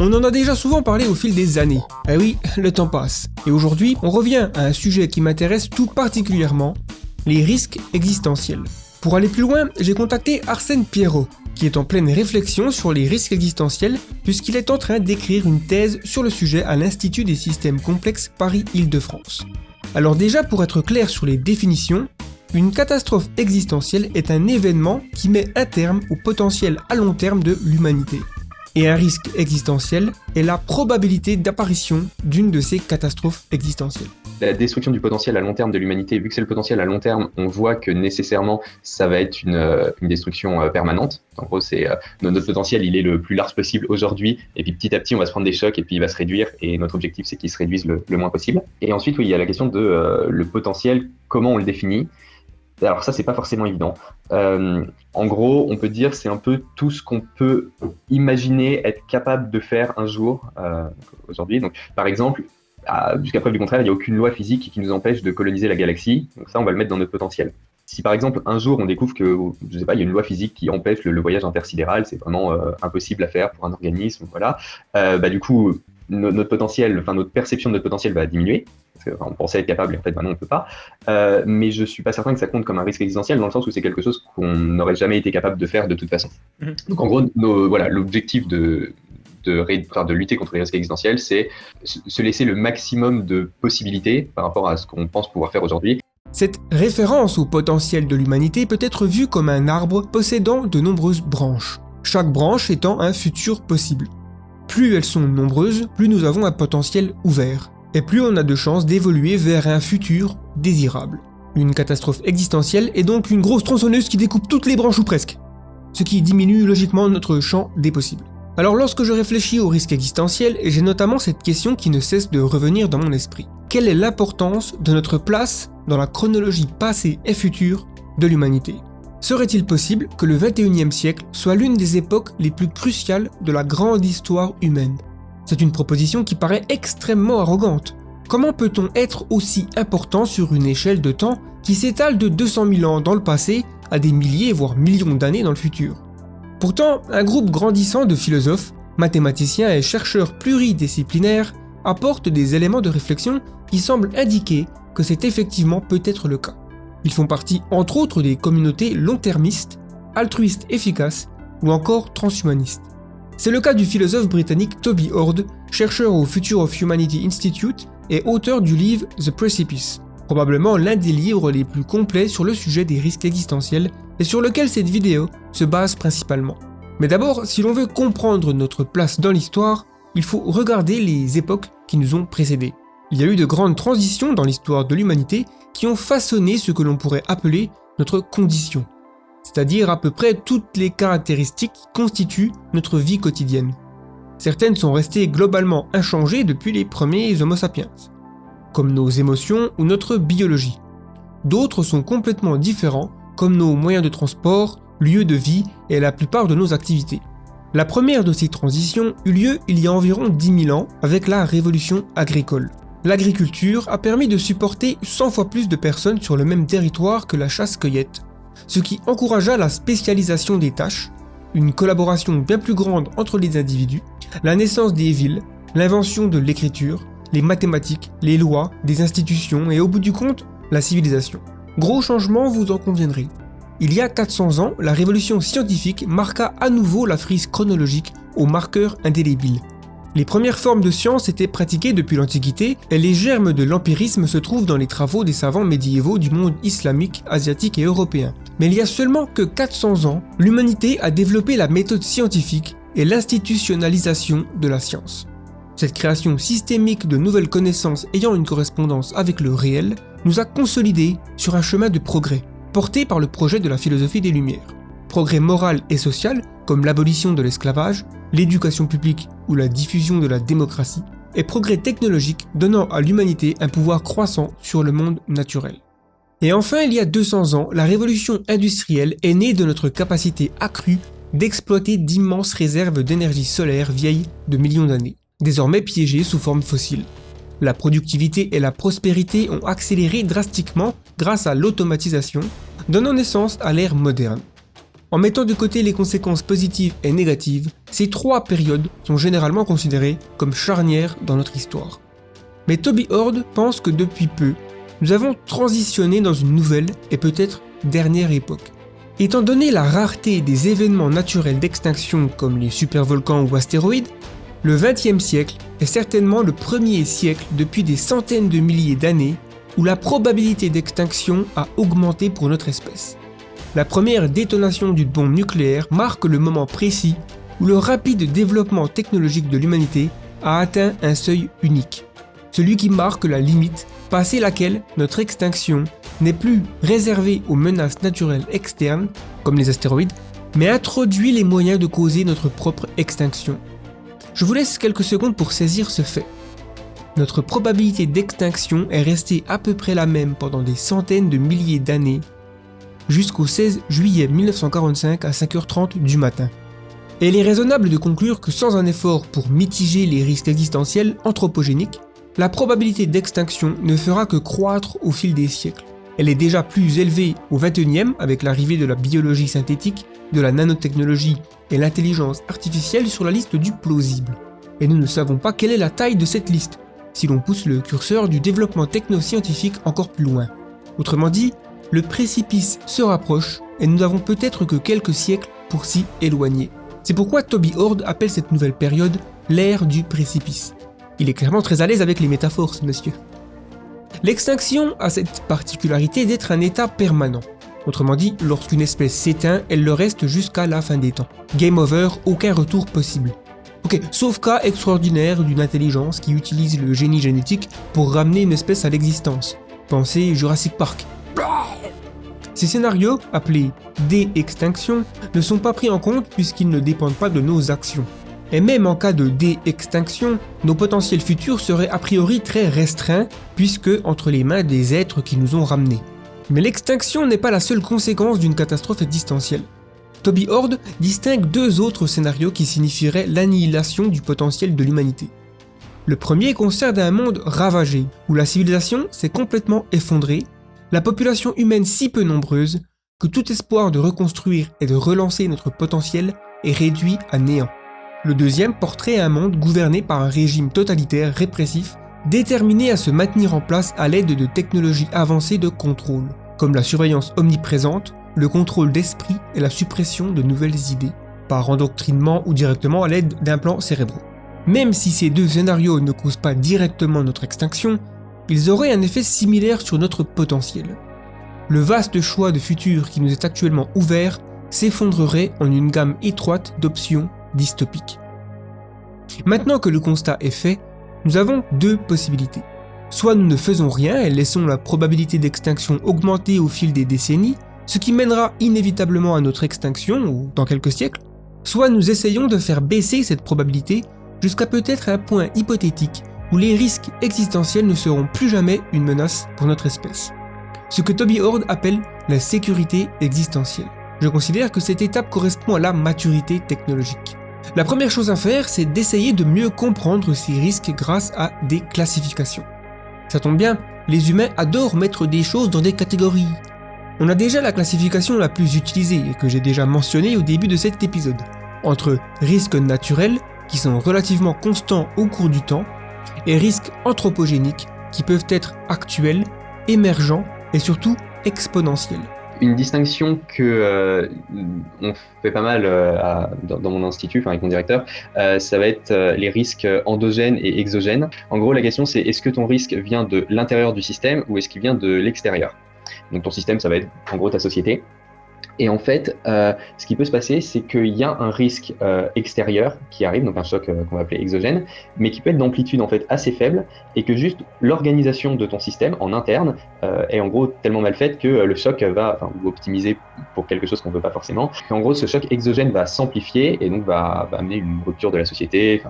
On en a déjà souvent parlé au fil des années. Eh oui, le temps passe. Et aujourd'hui, on revient à un sujet qui m'intéresse tout particulièrement, les risques existentiels. Pour aller plus loin, j'ai contacté Arsène Pierrot, qui est en pleine réflexion sur les risques existentiels, puisqu'il est en train d'écrire une thèse sur le sujet à l'Institut des systèmes complexes Paris-Île-de-France. Alors déjà, pour être clair sur les définitions, une catastrophe existentielle est un événement qui met un terme au potentiel à long terme de l'humanité. Et un risque existentiel est la probabilité d'apparition d'une de ces catastrophes existentielles. La destruction du potentiel à long terme de l'humanité, vu que c'est le potentiel à long terme, on voit que nécessairement ça va être une destruction permanente. En gros, c'est notre potentiel, il est le plus large possible aujourd'hui, et puis petit à petit on va se prendre des chocs et puis il va se réduire, et notre objectif c'est qu'il se réduise le moins possible. Et ensuite, oui, il y a la question de le potentiel, comment on le définit. Alors ça, c'est pas forcément évident. En gros, on peut dire c'est un peu tout ce qu'on peut imaginer être capable de faire un jour aujourd'hui. Donc, par exemple, jusqu'à preuve du contraire, il n'y a aucune loi physique qui nous empêche de coloniser la galaxie. Donc ça, on va le mettre dans notre potentiel. Si par exemple, un jour, on découvre que, je sais pas, il y a une loi physique qui empêche le voyage intersidéral, c'est vraiment impossible à faire pour un organisme, voilà. Du coup, notre potentiel, enfin notre perception de notre potentiel va diminuer. On pensait être capable et en fait non on ne peut pas, mais je suis pas certain que ça compte comme un risque existentiel dans le sens où c'est quelque chose qu'on n'aurait jamais été capable de faire de toute façon. Donc en gros, l'objectif de lutter contre les risques existentiels, c'est se laisser le maximum de possibilités par rapport à ce qu'on pense pouvoir faire aujourd'hui. Cette référence au potentiel de l'humanité peut être vue comme un arbre possédant de nombreuses branches, chaque branche étant un futur possible. Plus elles sont nombreuses, plus nous avons un potentiel ouvert. Et plus on a de chances d'évoluer vers un futur désirable. Une catastrophe existentielle est donc une grosse tronçonneuse qui découpe toutes les branches ou presque, ce qui diminue logiquement notre champ des possibles. Alors lorsque je réfléchis au risque existentiel, j'ai notamment cette question qui ne cesse de revenir dans mon esprit. Quelle est l'importance de notre place dans la chronologie passée et future de l'humanité ? Serait-il possible que le XXIe siècle soit l'une des époques les plus cruciales de la grande histoire humaine ? C'est une proposition qui paraît extrêmement arrogante. Comment peut-on être aussi important sur une échelle de temps qui s'étale de 200 000 ans dans le passé à des milliers voire millions d'années dans le futur ? Pourtant, un groupe grandissant de philosophes, mathématiciens et chercheurs pluridisciplinaires apporte des éléments de réflexion qui semblent indiquer que c'est effectivement peut-être le cas. Ils font partie entre autres des communautés long-termistes, altruistes efficaces ou encore transhumanistes. C'est le cas du philosophe britannique Toby Ord, chercheur au Future of Humanity Institute et auteur du livre The Precipice, probablement l'un des livres les plus complets sur le sujet des risques existentiels et sur lequel cette vidéo se base principalement. Mais d'abord, si l'on veut comprendre notre place dans l'histoire, il faut regarder les époques qui nous ont précédés. Il y a eu de grandes transitions dans l'histoire de l'humanité qui ont façonné ce que l'on pourrait appeler notre condition, c'est-à-dire à peu près toutes les caractéristiques qui constituent notre vie quotidienne. Certaines sont restées globalement inchangées depuis les premiers Homo sapiens, comme nos émotions ou notre biologie. D'autres sont complètement différents, comme nos moyens de transport, lieux de vie et la plupart de nos activités. La première de ces transitions eut lieu il y a environ 10 000 ans avec la révolution agricole. L'agriculture a permis de supporter 100 fois plus de personnes sur le même territoire que la chasse-cueillette, ce qui encouragea la spécialisation des tâches, une collaboration bien plus grande entre les individus, la naissance des villes, l'invention de l'écriture, les mathématiques, les lois, des institutions et au bout du compte, la civilisation. Gros changement, vous en conviendrez. Il y a 400 ans, la révolution scientifique marqua à nouveau la frise chronologique aux marqueurs indélébiles. Les premières formes de science étaient pratiquées depuis l'Antiquité et les germes de l'empirisme se trouvent dans les travaux des savants médiévaux du monde islamique, asiatique et européen. Mais il y a seulement que 400 ans, l'humanité a développé la méthode scientifique et l'institutionnalisation de la science. Cette création systémique de nouvelles connaissances ayant une correspondance avec le réel nous a consolidés sur un chemin de progrès, porté par le projet de la philosophie des Lumières. Progrès moral et social, comme l'abolition de l'esclavage, l'éducation publique ou la diffusion de la démocratie, et progrès technologique donnant à l'humanité un pouvoir croissant sur le monde naturel. Et enfin, il y a 200 ans, la révolution industrielle est née de notre capacité accrue d'exploiter d'immenses réserves d'énergie solaire vieilles de millions d'années, désormais piégées sous forme fossile. La productivité et la prospérité ont accéléré drastiquement grâce à l'automatisation, donnant naissance à l'ère moderne. En mettant de côté les conséquences positives et négatives, ces 3 périodes sont généralement considérées comme charnières dans notre histoire. Mais Toby Ord pense que depuis peu, nous avons transitionné dans une nouvelle et peut-être dernière époque. Étant donné la rareté des événements naturels d'extinction comme les supervolcans ou astéroïdes, le XXe siècle est certainement le premier siècle depuis des centaines de milliers d'années où la probabilité d'extinction a augmenté pour notre espèce. La première détonation d'une bombe nucléaire marque le moment précis où le rapide développement technologique de l'humanité a atteint un seuil unique, celui qui marque la limite passé laquelle notre extinction n'est plus réservée aux menaces naturelles externes, comme les astéroïdes, mais introduit les moyens de causer notre propre extinction. Je vous laisse quelques secondes pour saisir ce fait. Notre probabilité d'extinction est restée à peu près la même pendant des centaines de milliers d'années, jusqu'au 16 juillet 1945 à 5h30 du matin. Et il est raisonnable de conclure que sans un effort pour mitiger les risques existentiels anthropogéniques, la probabilité d'extinction ne fera que croître au fil des siècles. Elle est déjà plus élevée au XXIe avec l'arrivée de la biologie synthétique, de la nanotechnologie et l'intelligence artificielle sur la liste du plausible. Et nous ne savons pas quelle est la taille de cette liste, si l'on pousse le curseur du développement technoscientifique encore plus loin. Autrement dit, le précipice se rapproche et nous n'avons peut-être que quelques siècles pour s'y éloigner. C'est pourquoi Toby Ord appelle cette nouvelle période l'ère du précipice. Il est clairement très à l'aise avec les métaphores, ce monsieur. L'extinction a cette particularité d'être un état permanent. Autrement dit, lorsqu'une espèce s'éteint, elle le reste jusqu'à la fin des temps. Game over, aucun retour possible. Ok, sauf cas extraordinaire d'une intelligence qui utilise le génie génétique pour ramener une espèce à l'existence. Pensez Jurassic Park. Ces scénarios, appelés dé-extinction, ne sont pas pris en compte puisqu'ils ne dépendent pas de nos actions. Et même en cas de dé-extinction, nos potentiels futurs seraient a priori très restreints puisque entre les mains des êtres qui nous ont ramenés. Mais l'extinction n'est pas la seule conséquence d'une catastrophe existentielle. Toby Ord distingue 2 autres scénarios qui signifieraient l'annihilation du potentiel de l'humanité. Le premier concerne un monde ravagé, où la civilisation s'est complètement effondrée, la population humaine si peu nombreuse que tout espoir de reconstruire et de relancer notre potentiel est réduit à néant. Le deuxième porterait un monde gouverné par un régime totalitaire répressif, déterminé à se maintenir en place à l'aide de technologies avancées de contrôle, comme la surveillance omniprésente, le contrôle d'esprit et la suppression de nouvelles idées, par endoctrinement ou directement à l'aide d'implants cérébraux. Même si ces 2 scénarios ne causent pas directement notre extinction, ils auraient un effet similaire sur notre potentiel. Le vaste choix de futur qui nous est actuellement ouvert s'effondrerait en une gamme étroite d'options dystopiques. Maintenant que le constat est fait, nous avons 2 possibilités. Soit nous ne faisons rien et laissons la probabilité d'extinction augmenter au fil des décennies, ce qui mènera inévitablement à notre extinction ou dans quelques siècles, soit nous essayons de faire baisser cette probabilité jusqu'à peut-être un point hypothétique où les risques existentiels ne seront plus jamais une menace pour notre espèce. Ce que Toby Ord appelle la sécurité existentielle. Je considère que cette étape correspond à la maturité technologique. La première chose à faire, c'est d'essayer de mieux comprendre ces risques grâce à des classifications. Ça tombe bien, les humains adorent mettre des choses dans des catégories. On a déjà la classification la plus utilisée et que j'ai déjà mentionnée au début de cet épisode, entre risques naturels, qui sont relativement constants au cours du temps, et risques anthropogéniques, qui peuvent être actuels, émergents et surtout exponentiels. Une distinction que on fait pas mal dans mon institut, avec mon directeur, ça va être les risques endogènes et exogènes. En gros, la question c'est est-ce que ton risque vient de l'intérieur du système ou est-ce qu'il vient de l'extérieur? Donc ton système, ça va être en gros ta société. Et en fait, ce qui peut se passer, c'est qu'il y a un risque extérieur qui arrive, donc un choc qu'on va appeler exogène, mais qui peut être d'amplitude en fait assez faible, et que juste l'organisation de ton système en interne est en gros tellement mal faite que le choc va optimiser pour quelque chose qu'on ne veut pas forcément. Et en gros, ce choc exogène va s'amplifier et donc va amener une rupture de la société,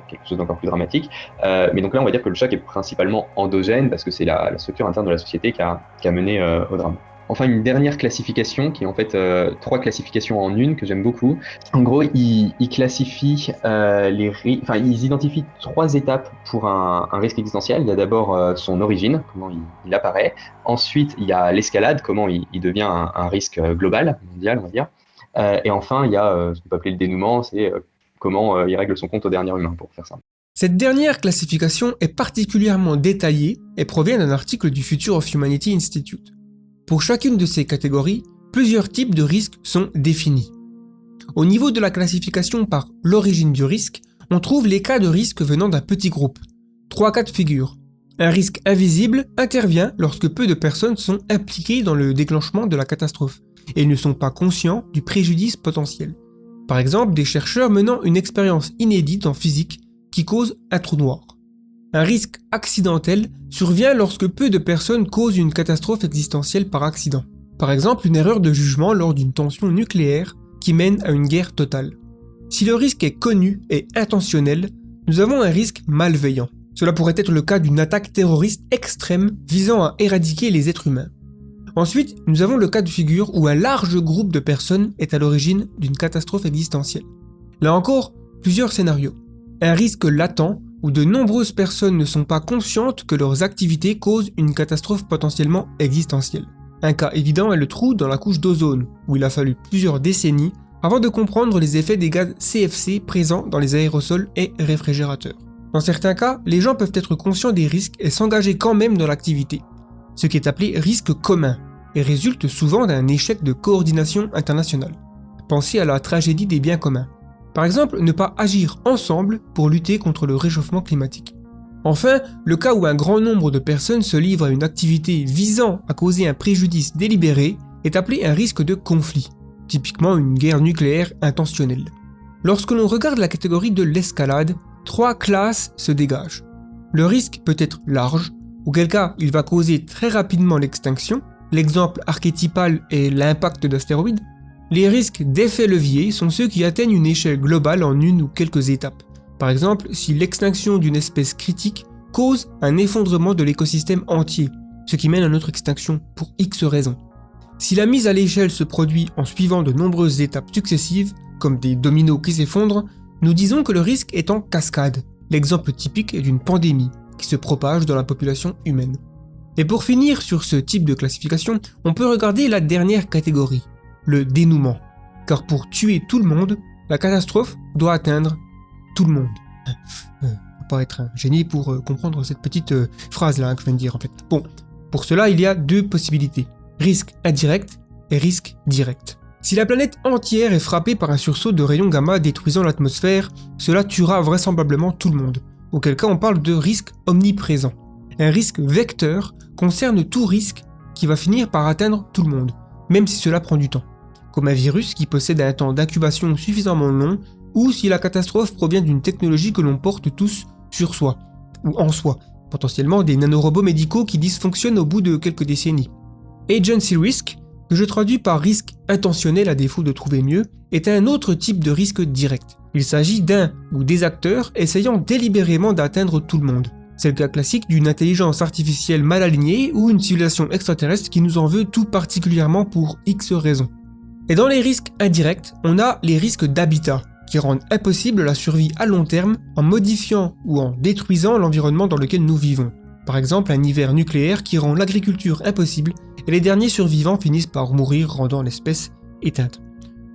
quelque chose d'encore plus dramatique. Mais donc là, on va dire que le choc est principalement endogène parce que c'est la structure interne de la société qui a mené au drame. Enfin, une dernière classification qui est en fait 3 classifications en une que j'aime beaucoup. En gros, ils classifient ils identifient 3 étapes pour un risque existentiel. Il y a d'abord son origine, comment il apparaît. Ensuite, il y a l'escalade, comment il devient un risque global, mondial, on va dire. Et enfin, il y a ce qu'on peut appeler le dénouement, c'est comment il règle son compte au dernier humain, pour faire ça. Cette dernière classification est particulièrement détaillée et provient d'un article du Future of Humanity Institute. Pour chacune de ces catégories, plusieurs types de risques sont définis. Au niveau de la classification par l'origine du risque, on trouve les cas de risque venant d'un petit groupe. 3 cas de figure. Un risque invisible intervient lorsque peu de personnes sont impliquées dans le déclenchement de la catastrophe et ne sont pas conscients du préjudice potentiel. Par exemple, des chercheurs menant une expérience inédite en physique qui cause un trou noir. Un risque accidentel survient lorsque peu de personnes causent une catastrophe existentielle par accident. Par exemple, une erreur de jugement lors d'une tension nucléaire qui mène à une guerre totale. Si le risque est connu et intentionnel, nous avons un risque malveillant. Cela pourrait être le cas d'une attaque terroriste extrême visant à éradiquer les êtres humains. Ensuite, nous avons le cas de figure où un large groupe de personnes est à l'origine d'une catastrophe existentielle. Là encore, plusieurs scénarios. Un risque latent où de nombreuses personnes ne sont pas conscientes que leurs activités causent une catastrophe potentiellement existentielle. Un cas évident est le trou dans la couche d'ozone, où il a fallu plusieurs décennies avant de comprendre les effets des gaz CFC présents dans les aérosols et réfrigérateurs. Dans certains cas, les gens peuvent être conscients des risques et s'engager quand même dans l'activité, ce qui est appelé risque commun, et résulte souvent d'un échec de coordination internationale. Pensez à la tragédie des biens communs. Par exemple, ne pas agir ensemble pour lutter contre le réchauffement climatique. Enfin, le cas où un grand nombre de personnes se livrent à une activité visant à causer un préjudice délibéré est appelé un risque de conflit, typiquement une guerre nucléaire intentionnelle. Lorsque l'on regarde la catégorie de l'escalade, 3 classes se dégagent. Le risque peut être large, auquel cas il va causer très rapidement l'extinction. L'exemple archétypal est l'impact d'astéroïdes. Les risques d'effet levier sont ceux qui atteignent une échelle globale en une ou quelques étapes. Par exemple, si l'extinction d'une espèce critique cause un effondrement de l'écosystème entier, ce qui mène à notre extinction pour X raisons. Si la mise à l'échelle se produit en suivant de nombreuses étapes successives, comme des dominos qui s'effondrent, nous disons que le risque est en cascade. L'exemple typique est d'une pandémie qui se propage dans la population humaine. Et pour finir sur ce type de classification, on peut regarder la dernière catégorie, le dénouement. Car pour tuer tout le monde, la catastrophe doit atteindre tout le monde. Faut pas être un génie pour comprendre cette petite phrase là que je viens de dire en fait. Bon, pour cela il y a 2 possibilités, risque indirect et risque direct. Si la planète entière est frappée par un sursaut de rayons gamma détruisant l'atmosphère, cela tuera vraisemblablement tout le monde, auquel cas on parle de risque omniprésent. Un risque vecteur concerne tout risque qui va finir par atteindre tout le monde, même si cela prend du temps, comme un virus qui possède un temps d'incubation suffisamment long, ou si la catastrophe provient d'une technologie que l'on porte tous sur soi, ou en soi, potentiellement des nanorobots médicaux qui dysfonctionnent au bout de quelques décennies. Agency Risk, que je traduis par risque intentionnel à défaut de trouver mieux, est un autre type de risque direct. Il s'agit d'un ou des acteurs essayant délibérément d'atteindre tout le monde. C'est le cas classique d'une intelligence artificielle mal alignée ou une civilisation extraterrestre qui nous en veut tout particulièrement pour X raisons. Et dans les risques indirects, on a les risques d'habitat, qui rendent impossible la survie à long terme en modifiant ou en détruisant l'environnement dans lequel nous vivons. Par exemple, un hiver nucléaire qui rend l'agriculture impossible et les derniers survivants finissent par mourir rendant l'espèce éteinte.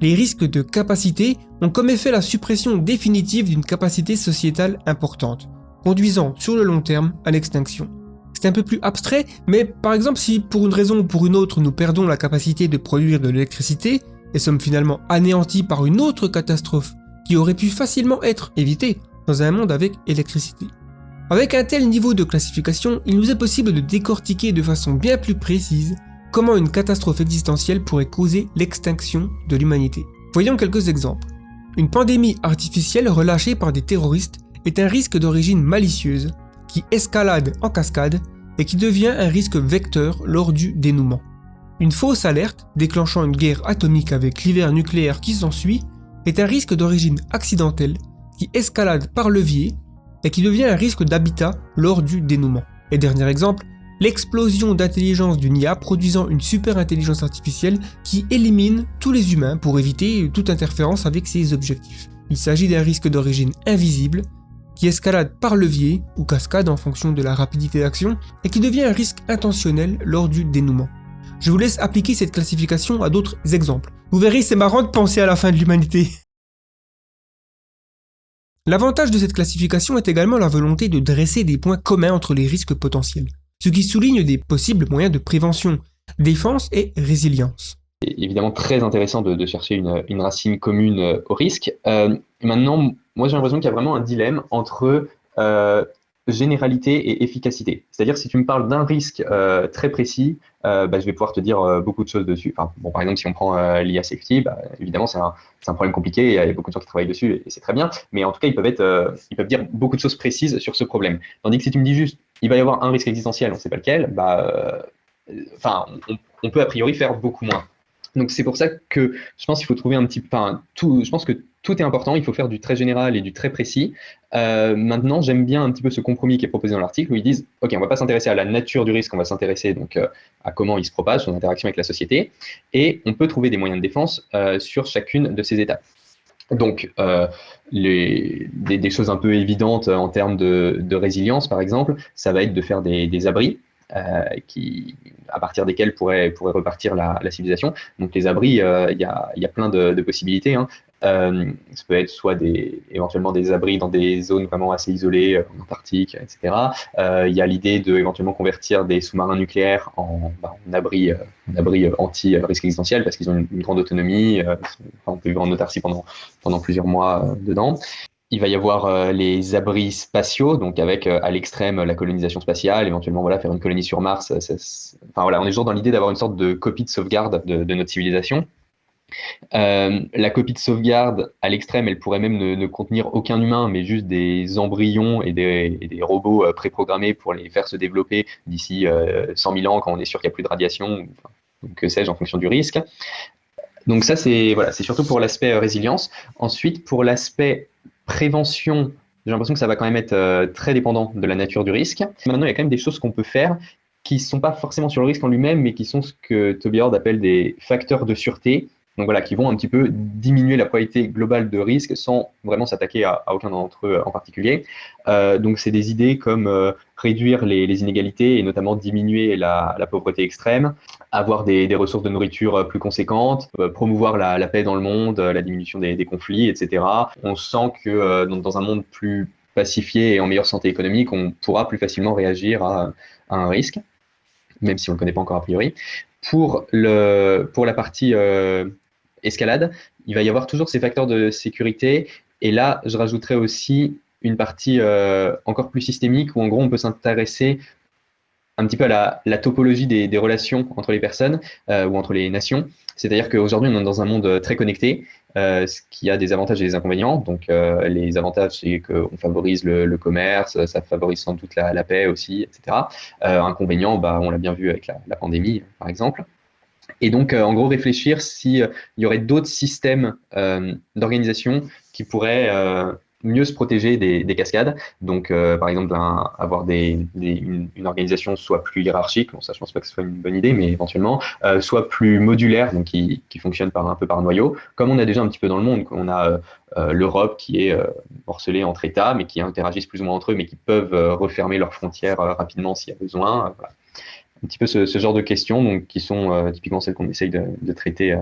Les risques de capacité ont comme effet la suppression définitive d'une capacité sociétale importante, conduisant sur le long terme à l'extinction. C'est un peu plus abstrait, mais par exemple si pour une raison ou pour une autre nous perdons la capacité de produire de l'électricité et sommes finalement anéantis par une autre catastrophe qui aurait pu facilement être évitée dans un monde avec électricité. Avec un tel niveau de classification, il nous est possible de décortiquer de façon bien plus précise comment une catastrophe existentielle pourrait causer l'extinction de l'humanité. Voyons quelques exemples. Une pandémie artificielle relâchée par des terroristes est un risque d'origine malicieuse qui escalade en cascade et qui devient un risque vecteur lors du dénouement. Une fausse alerte déclenchant une guerre atomique avec l'hiver nucléaire qui s'ensuit est un risque d'origine accidentelle qui escalade par levier et qui devient un risque d'habitat lors du dénouement. Et dernier exemple, l'explosion d'intelligence d'une IA produisant une super intelligence artificielle qui élimine tous les humains pour éviter toute interférence avec ses objectifs. Il s'agit d'un risque d'origine invisible, qui escalade par levier ou cascade en fonction de la rapidité d'action et qui devient un risque intentionnel lors du dénouement. Je vous laisse appliquer cette classification à d'autres exemples. Vous verrez, c'est marrant de penser à la fin de l'humanité. L'avantage de cette classification est également la volonté de dresser des points communs entre les risques potentiels, ce qui souligne des possibles moyens de prévention, défense et résilience. C'est évidemment très intéressant de chercher une racine commune au risque. Maintenant, moi j'ai l'impression qu'il y a vraiment un dilemme entre généralité et efficacité. C'est-à-dire si tu me parles d'un risque très précis, je vais pouvoir te dire beaucoup de choses dessus. Enfin, bon, par exemple, si on prend l'IA Safety, évidemment c'est un problème compliqué, il y a beaucoup de gens qui travaillent dessus et c'est très bien, mais en tout cas ils peuvent dire beaucoup de choses précises sur ce problème. Tandis que si tu me dis juste il va y avoir un risque existentiel, on ne sait pas lequel, on peut a priori faire beaucoup moins. Donc c'est pour ça que je pense qu'il faut trouver je pense que tout est important, il faut faire du très général et du très précis. Maintenant, j'aime bien un petit peu ce compromis qui est proposé dans l'article où ils disent ok, on ne va pas s'intéresser à la nature du risque, on va s'intéresser donc à comment il se propage, son interaction avec la société, et on peut trouver des moyens de défense sur chacune de ces étapes. Donc, des choses un peu évidentes en termes de résilience, par exemple, ça va être de faire des abris à partir desquels pourrait repartir la civilisation. Donc les abris, il y a plein de possibilités. Ça peut être soit éventuellement des abris dans des zones vraiment assez isolées, en Antarctique, etc. Il y a l'idée de éventuellement convertir des sous-marins nucléaires en abris anti-risque existentiel parce qu'ils ont une grande autonomie. On peut vivre en autarcie pendant plusieurs mois dedans. Il va y avoir les abris spatiaux, donc avec à l'extrême la colonisation spatiale, éventuellement faire une colonie sur Mars. On est toujours dans l'idée d'avoir une sorte de copie de sauvegarde de notre civilisation. La copie de sauvegarde à l'extrême, elle pourrait même ne contenir aucun humain, mais juste des embryons et des robots préprogrammés pour les faire se développer d'ici 100 000 ans quand on est sûr qu'il n'y a plus de radiation, donc que sais-je, en fonction du risque. Donc ça, c'est surtout pour l'aspect résilience. Ensuite, pour l'aspect prévention, j'ai l'impression que ça va quand même être très dépendant de la nature du risque. Maintenant, il y a quand même des choses qu'on peut faire qui ne sont pas forcément sur le risque en lui-même, mais qui sont ce que Toby Ord appelle des facteurs de sûreté. Donc qui vont un petit peu diminuer la probabilité globale de risque sans vraiment s'attaquer à aucun d'entre eux en particulier. Donc c'est des idées comme réduire les inégalités et notamment diminuer la pauvreté extrême, avoir des ressources de nourriture plus conséquentes, promouvoir la paix dans le monde, la diminution des conflits, etc. On sent que dans un monde plus pacifié et en meilleure santé économique, on pourra plus facilement réagir à un risque, même si on ne le connaît pas encore a priori. Pour la partie escalade, il va y avoir toujours ces facteurs de sécurité. Et là, je rajouterais aussi une partie encore plus systémique où en gros, on peut s'intéresser un petit peu à la topologie des relations entre les personnes ou entre les nations. C'est-à-dire qu'aujourd'hui, on est dans un monde très connecté, ce qui a des avantages et des inconvénients. Donc, les avantages, c'est qu'on favorise le commerce, ça favorise sans doute la paix aussi, etc. Inconvénients, on l'a bien vu avec la pandémie, par exemple. Et donc, en gros, réfléchir s'il y aurait d'autres systèmes d'organisation qui pourraient mieux se protéger des cascades. Donc, par exemple, avoir une organisation soit plus hiérarchique, bon, ça je pense pas que ce soit une bonne idée, mais éventuellement, soit plus modulaire, donc qui fonctionne un peu par noyau, comme on a déjà un petit peu dans le monde. On a l'Europe qui est morcelée entre États, mais qui interagissent plus ou moins entre eux, mais qui peuvent refermer leurs frontières rapidement s'il y a besoin. Voilà. Un petit peu ce genre de questions, donc, qui sont typiquement celles qu'on essaye de traiter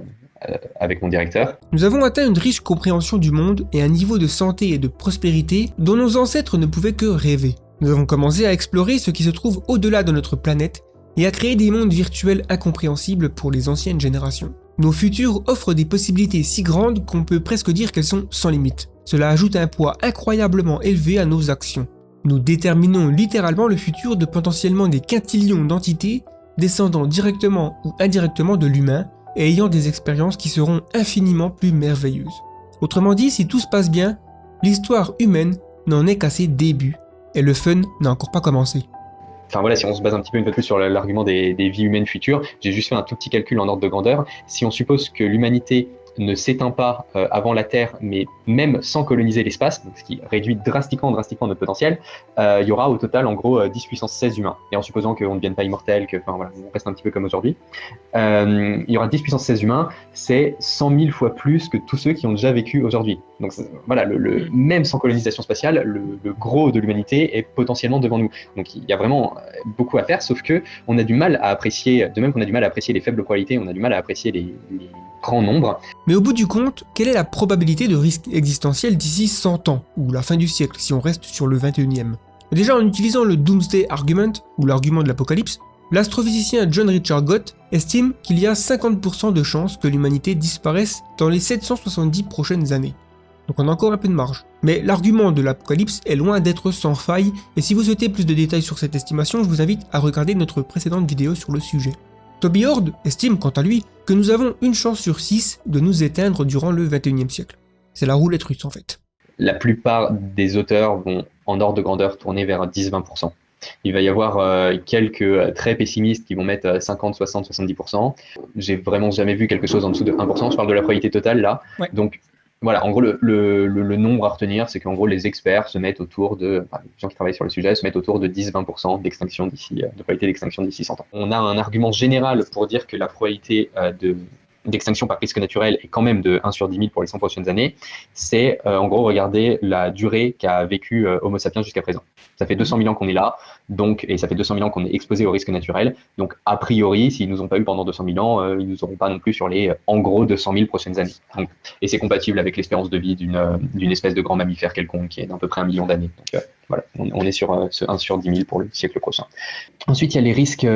avec mon directeur. Nous avons atteint une riche compréhension du monde et un niveau de santé et de prospérité dont nos ancêtres ne pouvaient que rêver. Nous avons commencé à explorer ce qui se trouve au-delà de notre planète et à créer des mondes virtuels incompréhensibles pour les anciennes générations. Nos futurs offrent des possibilités si grandes qu'on peut presque dire qu'elles sont sans limite. Cela ajoute un poids incroyablement élevé à nos actions. Nous déterminons littéralement le futur de potentiellement des quintillions d'entités descendant directement ou indirectement de l'humain et ayant des expériences qui seront infiniment plus merveilleuses. Autrement dit, si tout se passe bien, l'histoire humaine n'en est qu'à ses débuts et le fun n'a encore pas commencé. Enfin voilà, si on se base un petit peu une fois de plus sur l'argument des vies humaines futures, j'ai juste fait un tout petit calcul en ordre de grandeur. Si on suppose que l'humanité ne s'éteint pas avant la Terre, mais même sans coloniser l'espace, ce qui réduit drastiquement notre potentiel, il y aura au total en gros 10 puissance 16 humains. Et en supposant qu'on ne devienne pas immortel, on reste un petit peu comme aujourd'hui, il y aura 10 puissance 16 humains, c'est 100 000 fois plus que tous ceux qui ont déjà vécu aujourd'hui. Donc voilà, même sans colonisation spatiale, le gros de l'humanité est potentiellement devant nous. Donc il y a vraiment beaucoup à faire, sauf que on a du mal à apprécier, de même qu'on a du mal à apprécier les faibles probabilités, on a du mal à apprécier les grands nombres. Mais au bout du compte, quelle est la probabilité de risque existentiel d'ici 100 ans, ou la fin du siècle, si on reste sur le 21e? Déjà, en utilisant le Doomsday Argument, ou l'argument de l'apocalypse, l'astrophysicien John Richard Gott estime qu'il y a 50% de chances que l'humanité disparaisse dans les 770 prochaines années. Donc on a encore un peu de marge. Mais l'argument de l'apocalypse est loin d'être sans faille, et si vous souhaitez plus de détails sur cette estimation, je vous invite à regarder notre précédente vidéo sur le sujet. Toby Ord estime quant à lui que nous avons une chance sur 6 de nous éteindre durant le 21e siècle. C'est la roulette russe en fait. La plupart des auteurs vont en ordre de grandeur tourner vers 10-20%. Il va y avoir quelques très pessimistes qui vont mettre 50, 60, 70%. J'ai vraiment jamais vu quelque chose en dessous de 1%. Je parle de la probabilité totale là. Ouais. Donc voilà, en gros, le nombre à retenir, c'est qu'en gros, les experts se mettent autour de, les gens qui travaillent sur le sujet se mettent autour de 10-20% d'extinction de probabilité d'extinction d'ici 100 ans. On a un argument général pour dire que la probabilité d'extinction par risque naturel est quand même de 1 sur 10 000 pour les 100 prochaines années, c'est en gros regarder la durée qu'a vécu Homo sapiens jusqu'à présent. Ça fait 200 000 ans qu'on est là, et ça fait 200 000 ans qu'on est exposé au risque naturel, donc a priori, s'ils ne nous ont pas eu pendant 200 000 ans, ils ne nous auront pas non plus sur les, en gros, 200 000 prochaines années. Donc, et c'est compatible avec l'espérance de vie d'une espèce de grand mammifère quelconque qui est d'à peu près 1 million d'années. Donc voilà, on est sur ce 1 sur 10 000 pour le siècle prochain. Ensuite, il y a les risques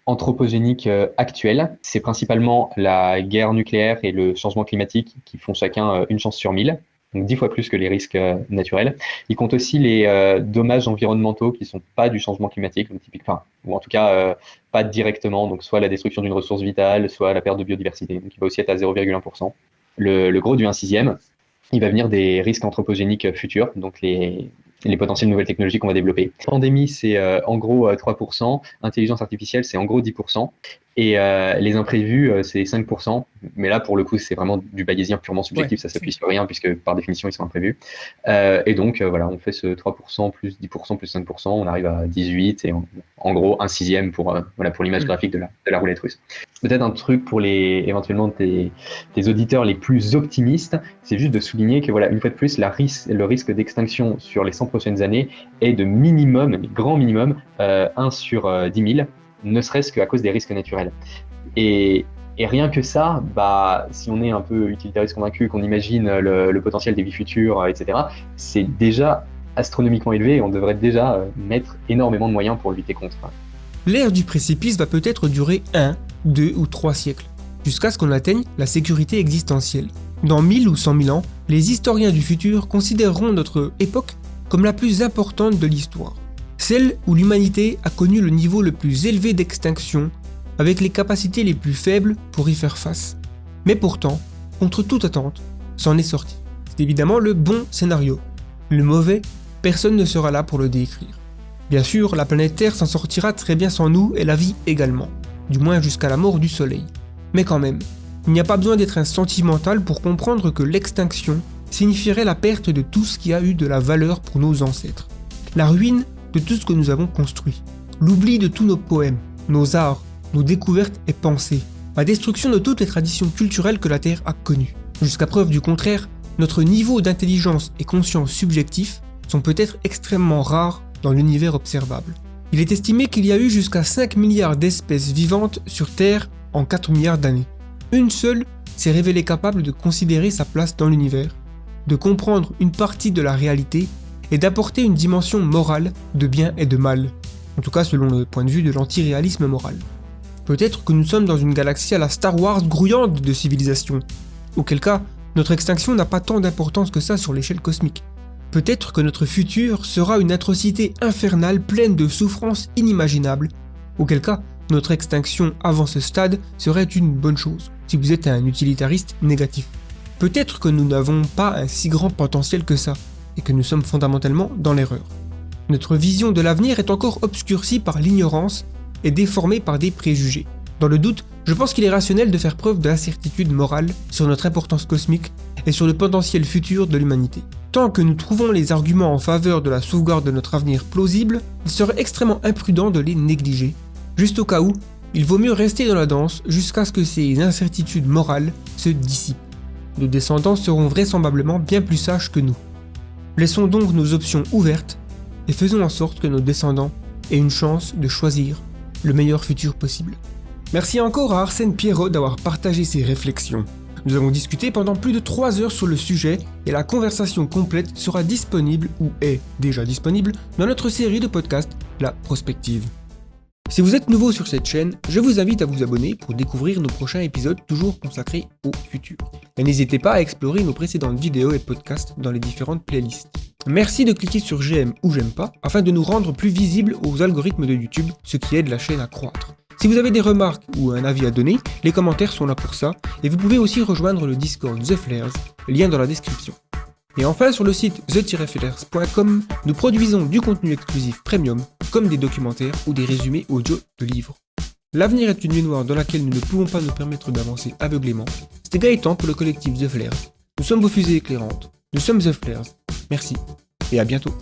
anthropogéniques actuels. C'est principalement la guerre nucléaire et le changement climatique qui font chacun une chance sur 1000. Donc 10 fois plus que les risques naturels. Il compte aussi les dommages environnementaux qui ne sont pas du changement climatique, donc ou en tout cas pas directement, donc soit la destruction d'une ressource vitale, soit la perte de biodiversité. Donc il va aussi être à 0,1%. Le gros du 1/6, il va venir des risques anthropogéniques futurs, donc les potentielles nouvelles technologies qu'on va développer. Pandémie, c'est en gros 3%, intelligence artificielle, c'est en gros 10%, et les imprévus, c'est 5%, mais là, pour le coup, c'est vraiment du bayésien purement subjectif, ça s'appuie sur rien, puisque par définition, ils sont imprévus. Et donc, voilà, on fait ce 3%, plus 10%, plus 5%, on arrive à 18%, et en gros, 1/6 pour l'image graphique de la roulette russe. Peut-être un truc pour éventuellement tes auditeurs les plus optimistes, c'est juste de souligner que, voilà, une fois de plus, le risque d'extinction sur les 100 prochaines années est de minimum, grand minimum, 1 sur 10 000, ne serait-ce qu'à cause des risques naturels. Et rien que ça, si on est un peu utilitariste convaincu, qu'on imagine le potentiel des vies futures, etc., c'est déjà astronomiquement élevé et on devrait déjà mettre énormément de moyens pour lutter contre. L'ère du précipice va peut-être durer 1, 2 ou 3 siècles, jusqu'à ce qu'on atteigne la sécurité existentielle. Dans 1000 ou 100 000 ans, les historiens du futur considéreront notre époque comme la plus importante de l'histoire. Celle où l'humanité a connu le niveau le plus élevé d'extinction, avec les capacités les plus faibles pour y faire face. Mais pourtant, contre toute attente, s'en est sorti. C'est évidemment le bon scénario. Le mauvais, personne ne sera là pour le décrire. Bien sûr, la planète Terre s'en sortira très bien sans nous et la vie également, du moins jusqu'à la mort du Soleil. Mais quand même, il n'y a pas besoin d'être un sentimental pour comprendre que l'extinction signifierait la perte de tout ce qui a eu de la valeur pour nos ancêtres. La ruine de tout ce que nous avons construit. L'oubli de tous nos poèmes, nos arts, nos découvertes et pensées. La destruction de toutes les traditions culturelles que la Terre a connues. Jusqu'à preuve du contraire, notre niveau d'intelligence et conscience subjectif sont peut-être extrêmement rares dans l'univers observable. Il est estimé qu'il y a eu jusqu'à 5 milliards d'espèces vivantes sur Terre en 4 milliards d'années. Une seule s'est révélée capable de considérer sa place dans l'univers, de comprendre une partie de la réalité et d'apporter une dimension morale de bien et de mal, en tout cas selon le point de vue de l'antiréalisme moral. Peut-être que nous sommes dans une galaxie à la Star Wars grouillante de civilisation, auquel cas notre extinction n'a pas tant d'importance que ça sur l'échelle cosmique. Peut-être que notre futur sera une atrocité infernale pleine de souffrances inimaginables, auquel cas notre extinction avant ce stade serait une bonne chose, si vous êtes un utilitariste négatif. Peut-être que nous n'avons pas un si grand potentiel que ça, et que nous sommes fondamentalement dans l'erreur. Notre vision de l'avenir est encore obscurcie par l'ignorance et déformée par des préjugés. Dans le doute, je pense qu'il est rationnel de faire preuve d'incertitude morale sur notre importance cosmique et sur le potentiel futur de l'humanité. Tant que nous trouvons les arguments en faveur de la sauvegarde de notre avenir plausibles, il serait extrêmement imprudent de les négliger. Juste au cas où, il vaut mieux rester dans la danse jusqu'à ce que ces incertitudes morales se dissipent. Nos descendants seront vraisemblablement bien plus sages que nous. Laissons donc nos options ouvertes et faisons en sorte que nos descendants aient une chance de choisir le meilleur futur possible. Merci encore à Arsène Pierrot d'avoir partagé ses réflexions. Nous avons discuté pendant plus de 3 heures sur le sujet et la conversation complète sera disponible ou est déjà disponible dans notre série de podcasts La Prospective. Si vous êtes nouveau sur cette chaîne, je vous invite à vous abonner pour découvrir nos prochains épisodes toujours consacrés au futur. Et n'hésitez pas à explorer nos précédentes vidéos et podcasts dans les différentes playlists. Merci de cliquer sur j'aime ou j'aime pas afin de nous rendre plus visibles aux algorithmes de YouTube, ce qui aide la chaîne à croître. Si vous avez des remarques ou un avis à donner, les commentaires sont là pour ça, et vous pouvez aussi rejoindre le Discord The Flares, lien dans la description. Et enfin, sur le site the-flares.com, nous produisons du contenu exclusif premium, comme des documentaires ou des résumés audio de livres. L'avenir est une nuit noire dans laquelle nous ne pouvons pas nous permettre d'avancer aveuglément. C'était Gaëtan pour le collectif The Flares. Nous sommes vos fusées éclairantes. Nous sommes The Flares. Merci, et à bientôt.